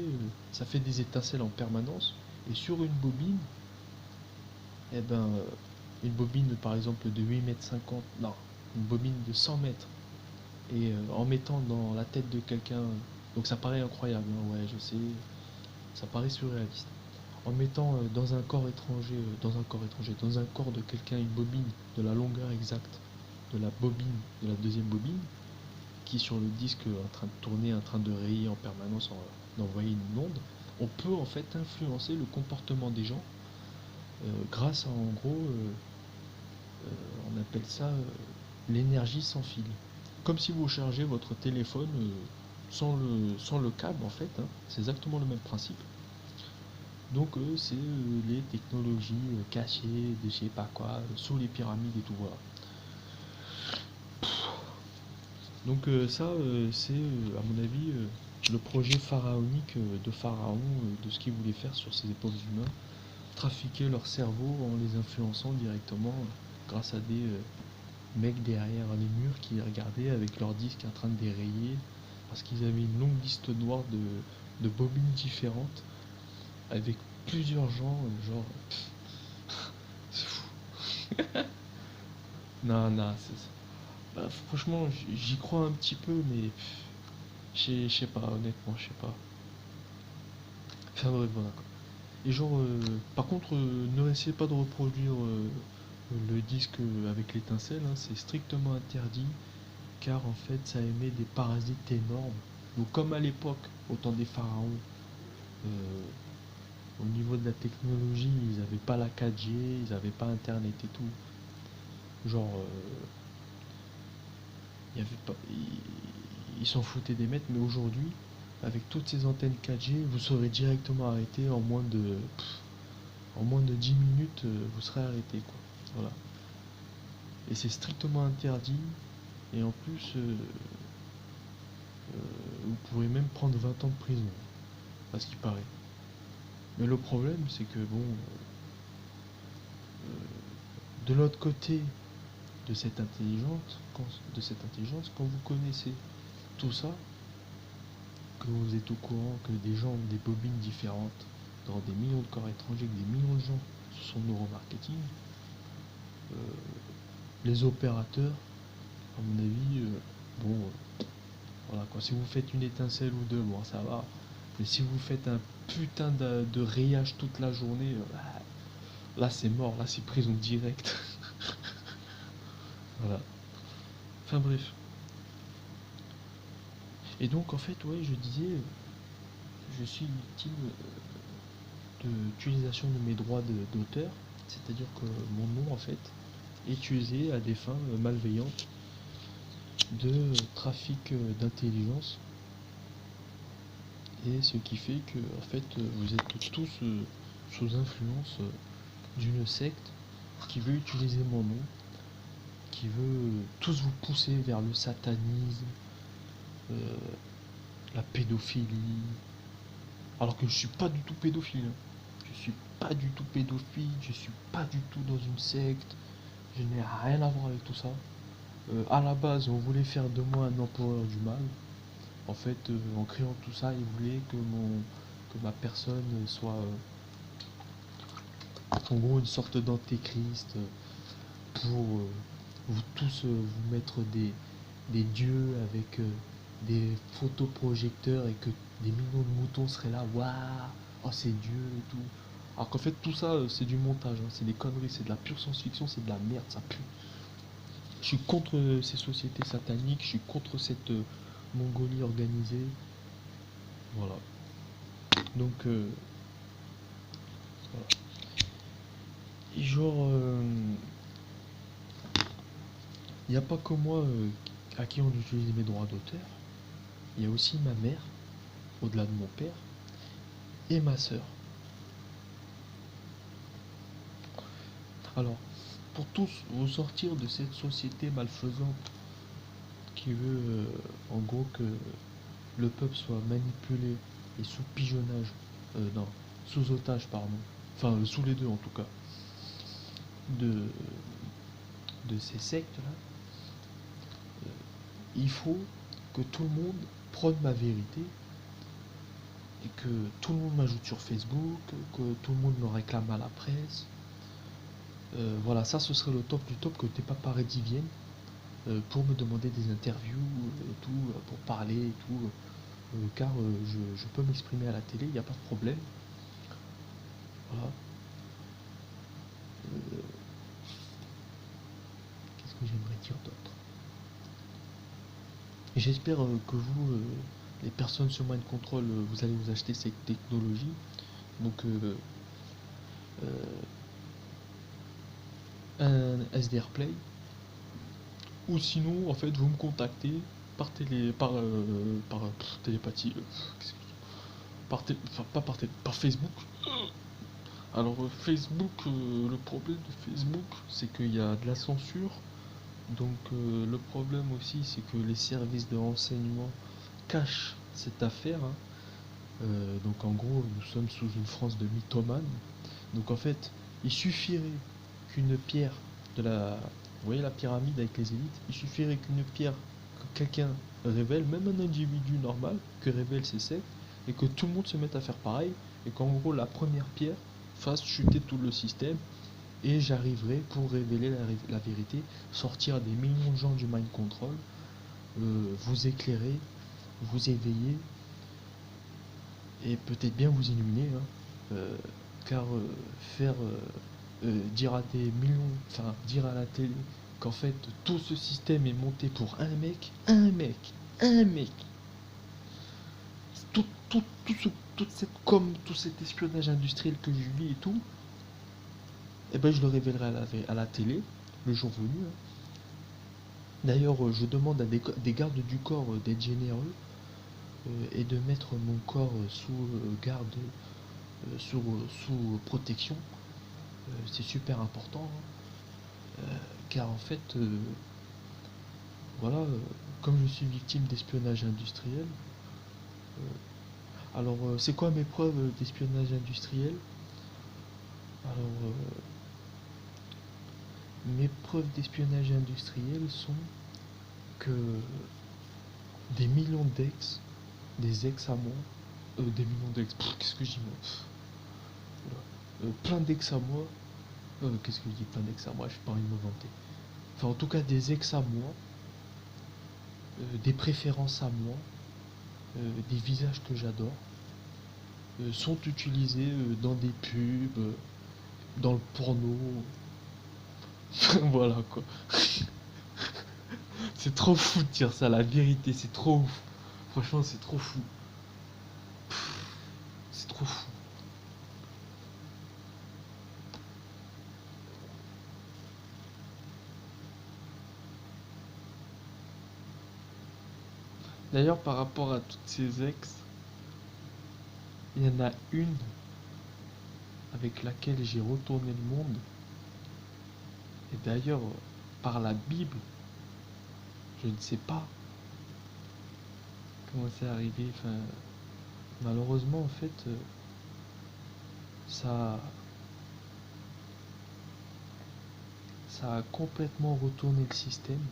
Speaker 1: ça fait des étincelles en permanence. Et sur une bobine, et ben une bobine par exemple de 8,50 m, non, une bobine de 100 mètres, et en mettant dans la tête de quelqu'un, donc ça paraît incroyable, hein, ouais je sais, ça paraît surréaliste. En mettant dans un corps de quelqu'un une bobine de la longueur exacte de la bobine, de la deuxième bobine, qui est sur le disque en train de tourner, en train de rayer en permanence, d'envoyer une onde, on peut en fait influencer le comportement des gens grâce à en gros, on appelle ça l'énergie sans fil. Comme si vous chargez votre téléphone sans le câble en fait, hein. C'est exactement le même principe. Donc c'est les technologies cachées de je sais pas quoi, sous les pyramides et tout, voilà. Donc ça, c'est à mon avis le projet pharaonique de Pharaon, de ce qu'il voulait faire sur ces épaules humains, trafiquer leur cerveau en les influençant directement grâce à des mecs derrière les murs qui les regardaient avec leur disque en train de dérayer, parce qu'ils avaient une longue liste noire de bobines différentes avec plusieurs gens, genre... C'est fou. Non, non, bah, franchement, j'y crois un petit peu, mais je sais pas, honnêtement, je sais pas. Enfin bref, voilà. Et genre, par contre, ne essayez pas de reproduire le disque avec l'étincelle, hein, c'est strictement interdit, car en fait, ça émet des parasites énormes. Donc, comme à l'époque, au temps des pharaons, euh, au niveau de la technologie, ils n'avaient pas la 4G, ils n'avaient pas Internet et tout. Genre, il y avait pas, ils s'en foutaient des mètres, mais aujourd'hui, avec toutes ces antennes 4G, vous serez directement arrêté en moins de 10 minutes, vous serez arrêté, quoi. Voilà. Et c'est strictement interdit. Et en plus, vous pourrez même prendre 20 ans de prison, à ce qui paraît. Mais le problème, c'est que bon, de l'autre côté de cette intelligence, quand vous connaissez tout ça, que vous êtes au courant que des gens ont des bobines différentes dans des millions de corps étrangers, que des millions de gens sur son neuromarketing, euh, les opérateurs, à mon avis, bon, voilà quoi. Si vous faites une étincelle ou deux, bon, ça va. Mais si vous faites un putain de rayage toute la journée, là c'est mort, là c'est prison directe. Voilà. Enfin bref. Et donc en fait, ouais, je disais, je suis victime d'utilisation de mes droits d'auteur, c'est-à-dire que mon nom en fait est utilisé à des fins malveillantes de trafic d'intelligence, et ce qui fait que en fait vous êtes tous sous influence d'une secte qui veut utiliser mon nom, qui veut tous vous pousser vers le satanisme, euh, la pédophilie, alors que je suis pas du tout pédophile, hein. Je suis pas du tout pédophile, je suis pas du tout dans une secte, je n'ai rien à voir avec tout ça. À la base, on voulait faire de moi un empereur du mal. En fait, en créant tout ça, ils voulaient que ma personne soit En gros, une sorte d'antéchrist pour vous tous vous mettre des dieux avec des photoprojecteurs et que des millions de moutons seraient là, waouh, oh c'est Dieu et tout. Alors qu'en fait, tout ça, c'est du montage, hein, c'est des conneries, c'est de la pure science-fiction, c'est de la merde, ça pue. Je suis contre ces sociétés sataniques, je suis contre cette Mongolie organisée. Voilà. Donc, voilà. Et genre, il n'y a pas que moi à qui on utilise mes droits d'auteur. Il y a aussi ma mère, au-delà de mon père, et ma sœur. Alors, pour tous vous sortir de cette société malfaisante qui veut en gros que le peuple soit manipulé et sous pigeonnage, non, sous otage, pardon, enfin sous les deux en tout cas, de, de ces sectes-là, il faut que tout le monde prône ma vérité et que tout le monde m'ajoute sur Facebook, que tout le monde me réclame à la presse. Voilà, ça ce serait le top du top, que tes paparazzis viennent pour me demander des interviews et tout, pour parler et tout, car je peux m'exprimer à la télé, il n'y a pas de problème. Voilà. Euh, Qu'est-ce que j'aimerais dire d'autre? Et j'espère que vous, les personnes sur Mind Control, vous allez vous acheter cette technologie. Donc un SDR Play. Ou sinon, en fait, vous me contactez par télépathie. Enfin, pas par Facebook. Alors Facebook, le problème de Facebook, c'est qu'il y a de la censure. Donc le problème aussi, c'est que les services de renseignement cachent cette affaire, hein. Donc en gros, nous sommes sous une France de mythomanes. Donc en fait, il suffirait qu'une pierre de la... Vous voyez la pyramide avec les élites? Il suffirait qu'une pierre que quelqu'un révèle, même un individu normal, que révèle ses sectes, et que tout le monde se mette à faire pareil, et qu'en gros la première pierre fasse chuter tout le système, et j'arriverai pour révéler la vérité, sortir des millions de gens du mind control, vous éclairer, vous éveiller, et peut-être bien vous illuminer, hein. Euh, car faire dire à des millions, enfin dire à la télé qu'en fait tout ce système est monté pour un mec, toute cette tout cet espionnage industriel que je vis et tout, et ben je le révélerai à la télé le jour venu, hein. D'ailleurs, je demande à des gardes du corps d'être généreux et de mettre mon corps sous garde, sous protection. C'est super important, hein. Car en fait, voilà, comme je suis victime d'espionnage industriel, alors c'est quoi mes preuves d'espionnage industriel? Alors, mes preuves d'espionnage industriel sont que des millions d'ex, des ex à moi, des millions d'ex, qu'est-ce que je dis moi? Plein d'ex à moi, qu'est-ce que je dis plein d'ex à moi, je n'ai pas envie de me vanter. Enfin, en tout cas, des ex à moi, des préférences à moi, des visages que j'adore, sont utilisés dans des pubs, dans le porno. Voilà quoi. C'est trop fou de dire ça, la vérité, c'est trop ouf. Franchement, c'est trop fou. C'est trop fou. D'ailleurs, par rapport à toutes ces ex, il y en a une avec laquelle j'ai retourné le monde. Et d'ailleurs, par la Bible, je ne sais pas comment c'est arrivé. Enfin, malheureusement, en fait, ça, ça a complètement retourné le système.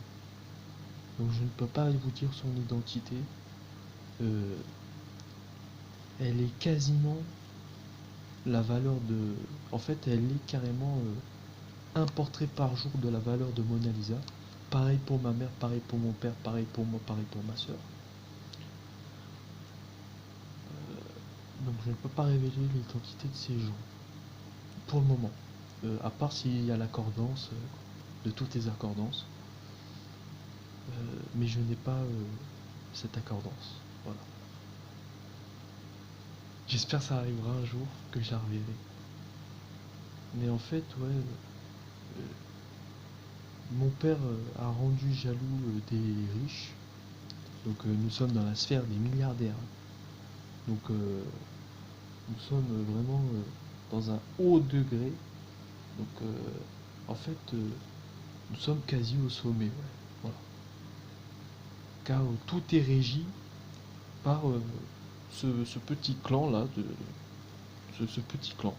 Speaker 1: Donc je ne peux pas vous dire son identité. Euh, Elle est quasiment la valeur de... En fait, elle est carrément un portrait par jour de la valeur de Mona Lisa. Pareil pour ma mère, pareil pour mon père, pareil pour moi, pareil pour ma soeur. Donc je ne peux pas révéler l'identité de ces gens, pour le moment. À part s'il y a l'accordance de toutes les accordances. Mais je n'ai pas cette accordance. Voilà. J'espère que ça arrivera un jour, que je la reverrai. Mais en fait, ouais, mon père a rendu jaloux des riches. Donc nous sommes dans la sphère des milliardaires. Donc nous sommes vraiment dans un haut degré. Donc en fait, nous sommes quasi au sommet. Ouais. Voilà. Car tout est régi par ce petit clan là, ce petit clan.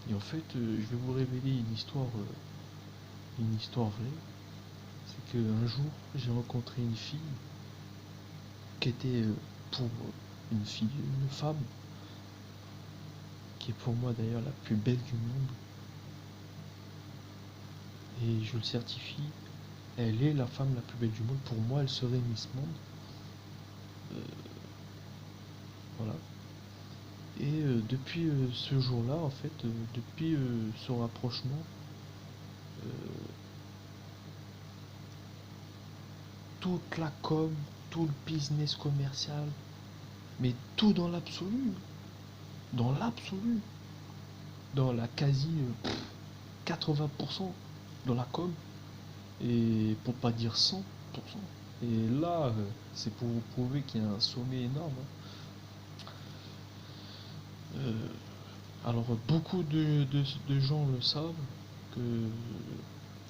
Speaker 1: Et en fait, je vais vous révéler une histoire vraie. C'est qu'un jour, j'ai rencontré une fille qui était pour une fille, une femme, qui est pour moi d'ailleurs la plus belle du monde. Et je le certifie, elle est la femme la plus belle du monde. Pour moi, elle serait Miss Monde. Voilà. Et depuis ce jour-là, en fait, depuis son rapprochement, euh, toute la com, tout le business commercial, mais tout dans l'absolu, dans la quasi 80% dans la com, et pour pas dire 100%. Et là, c'est pour vous prouver qu'il y a un sommet énorme. Euh, alors, beaucoup de gens le savent, que...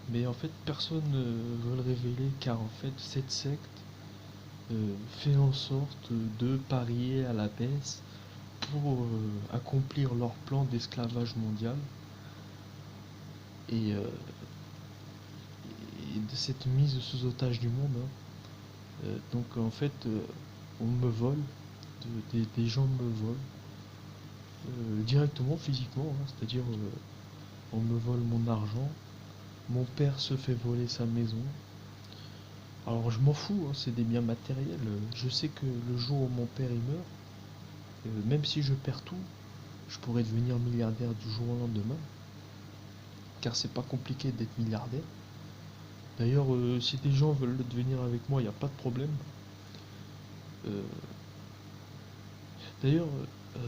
Speaker 1: mais en fait, personne ne veut le révéler, car en fait, cette secte fait en sorte de parier à la baisse pour accomplir leur plan d'esclavage mondial. Et, et de cette mise sous otage du monde. Hein. Donc en fait, on me vole, des gens me volent directement physiquement, hein, c'est-à-dire on me vole mon argent, mon père se fait voler sa maison. Alors je m'en fous, hein, c'est des biens matériels. Je sais que le jour où mon père il meurt, même si je perds tout, je pourrais devenir milliardaire du jour au lendemain, car c'est pas compliqué d'être milliardaire. D'ailleurs, si des gens veulent le devenir avec moi, il n'y a pas de problème. Euh, D'ailleurs, euh,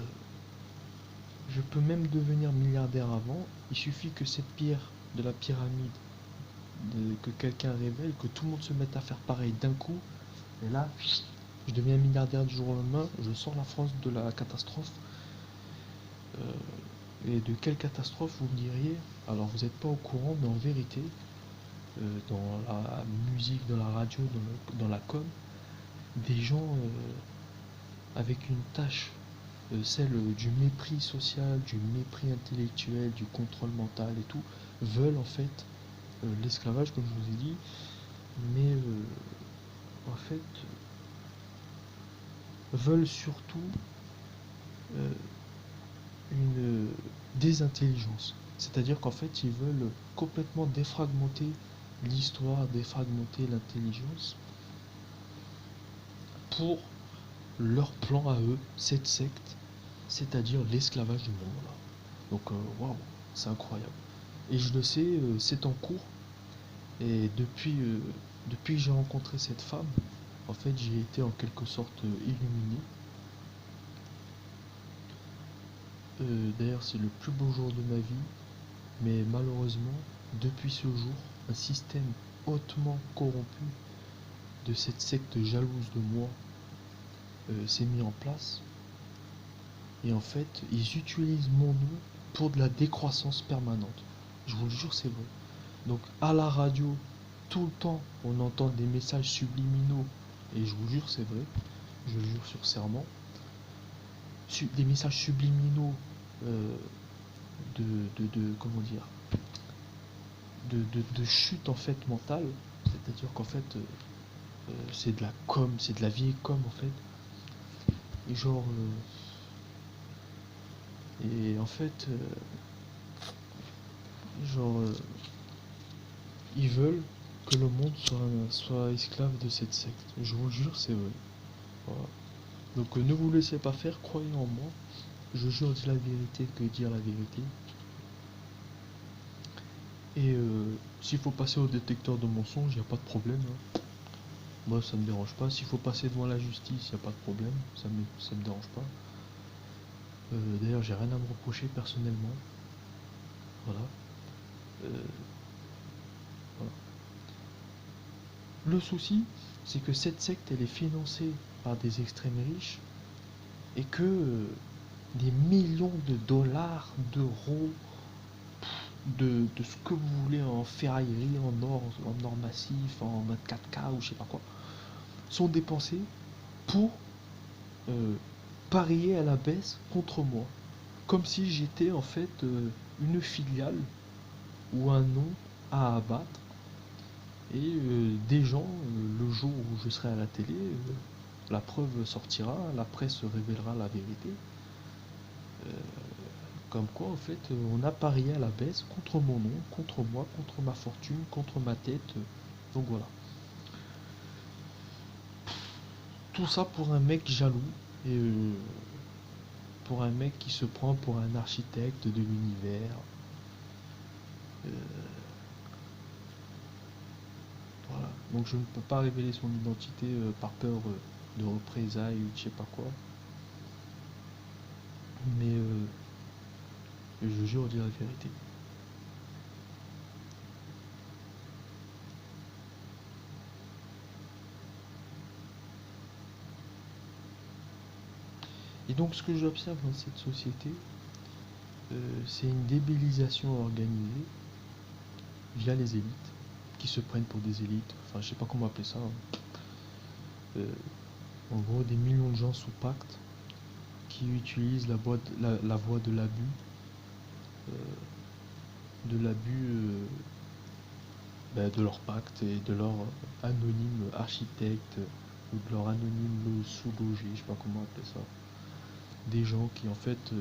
Speaker 1: je peux même devenir milliardaire avant. Il suffit que cette pierre de la pyramide, que quelqu'un révèle, que tout le monde se mette à faire pareil d'un coup. Et là, je deviens milliardaire du jour au lendemain. Je sors la France de la catastrophe. Et de quelle catastrophe vous me diriez? Alors vous n'êtes pas au courant, mais en vérité, dans la musique, dans la radio, dans la com, des gens avec une tâche, celle du mépris social, du mépris intellectuel, du contrôle mental et tout, veulent en fait l'esclavage, comme je vous ai dit, mais en fait veulent surtout euh, une désintelligence. C'est-à-dire qu'en fait, ils veulent complètement défragmenter l'histoire, défragmenter l'intelligence pour leur plan à eux, cette secte, c'est-à-dire l'esclavage du monde. Là. Donc, waouh, c'est incroyable. Et je le sais, c'est en cours. Et depuis que j'ai rencontré cette femme, en fait, j'ai été en quelque sorte illuminé. D'ailleurs, c'est le plus beau jour de ma vie. Mais malheureusement, depuis ce jour, un système hautement corrompu de cette secte jalouse de moi s'est mis en place. Et en fait, ils utilisent mon nom pour de la décroissance permanente. Je vous le jure, c'est vrai. Donc à la radio, tout le temps, on entend des messages subliminaux. Et je vous jure, c'est vrai. Je le jure sur serment. Des messages subliminaux euh, comment dire, de chute en fait mentale. C'est-à-dire qu'en fait, c'est de la com, c'est de la vieille com en fait. Et genre, Et en fait, ils veulent que le monde soit esclave de cette secte. Je vous le jure, c'est vrai. Voilà. Donc ne vous laissez pas faire, croyez en moi. Je jure dire la vérité que dire la vérité. Et s'il faut passer au détecteur de mensonges, il n'y a pas de problème, hein. Moi, ça me dérange pas. S'il faut passer devant la justice, il n'y a pas de problème. Ça me dérange pas. D'ailleurs, j'ai rien à me reprocher personnellement. Voilà. Euh, voilà. Le souci, c'est que cette secte, elle est financée par des extrêmes riches et que des millions de dollars, d'euros, de ce que vous voulez en ferraillerie, en or massif, en mode 4K ou je sais pas quoi, sont dépensés pour euh, parier à la baisse contre moi. Comme si j'étais en fait une filiale ou un nom à abattre. Et des gens, le jour où je serai à la télé, la preuve sortira, la presse révélera la vérité. Euh, Comme quoi, en fait, on a parié à la baisse contre mon nom, contre moi, contre ma fortune, contre ma tête. Donc voilà. Tout ça pour un mec jaloux et pour un mec qui se prend pour un architecte de l'univers. Euh, voilà. Donc je ne peux pas révéler son identité par peur de représailles ou je sais pas quoi. Mais je jure dire la vérité. Et donc ce que j'observe dans cette société, c'est une débilisation organisée via les élites, qui se prennent pour des élites, enfin je sais pas comment appeler ça, hein. Euh, En gros des millions de gens sous pacte qui utilisent la voie de l'abus de leur pacte et de leur anonyme architecte ou de leur anonyme sous-logé, je sais pas comment appeler ça. Des gens qui en fait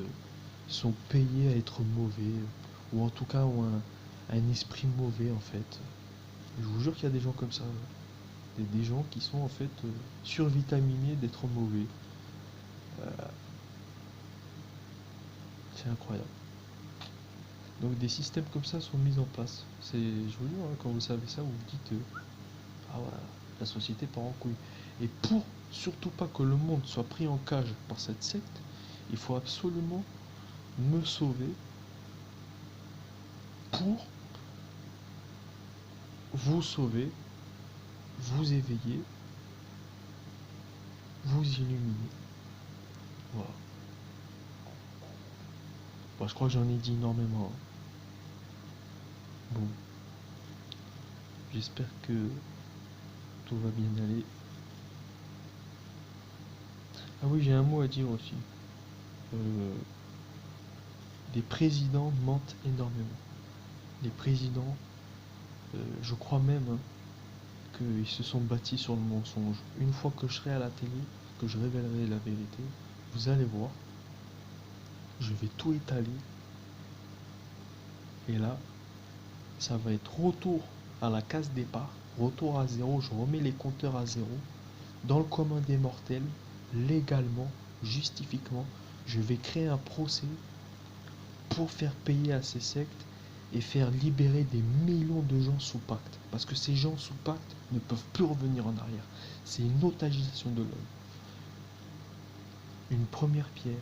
Speaker 1: sont payés à être mauvais, ou en tout cas ont un esprit mauvais en fait. Je vous jure qu'il y a des gens comme ça. Des gens qui sont en fait survitaminés d'être mauvais. Euh, c'est incroyable. Donc des systèmes comme ça sont mis en place. Je vous dis, hein, quand vous savez ça, vous vous dites ah ouais, la société part en couille. Et pour surtout pas que le monde soit pris en cage par cette secte, il faut absolument me sauver pour vous sauver, vous éveiller, vous illuminer. Voilà. Bon, je crois que j'en ai dit énormément, hein. Bon, j'espère que tout va bien aller. Ah oui, j'ai un mot à dire aussi. Euh, les présidents mentent énormément. Les présidents, je crois même hein, qu'ils se sont bâtis sur le mensonge. Une fois que je serai à la télé, que je révélerai la vérité, vous allez voir, je vais tout étaler. Et là, ça va être retour à la case départ, retour à zéro, je remets les compteurs à zéro. Dans le commun des mortels, légalement, justifiquement, je vais créer un procès pour faire payer à ces sectes et faire libérer des millions de gens sous pacte. Parce que ces gens sous pacte ne peuvent plus revenir en arrière. C'est une otagisation de l'homme. Une première pierre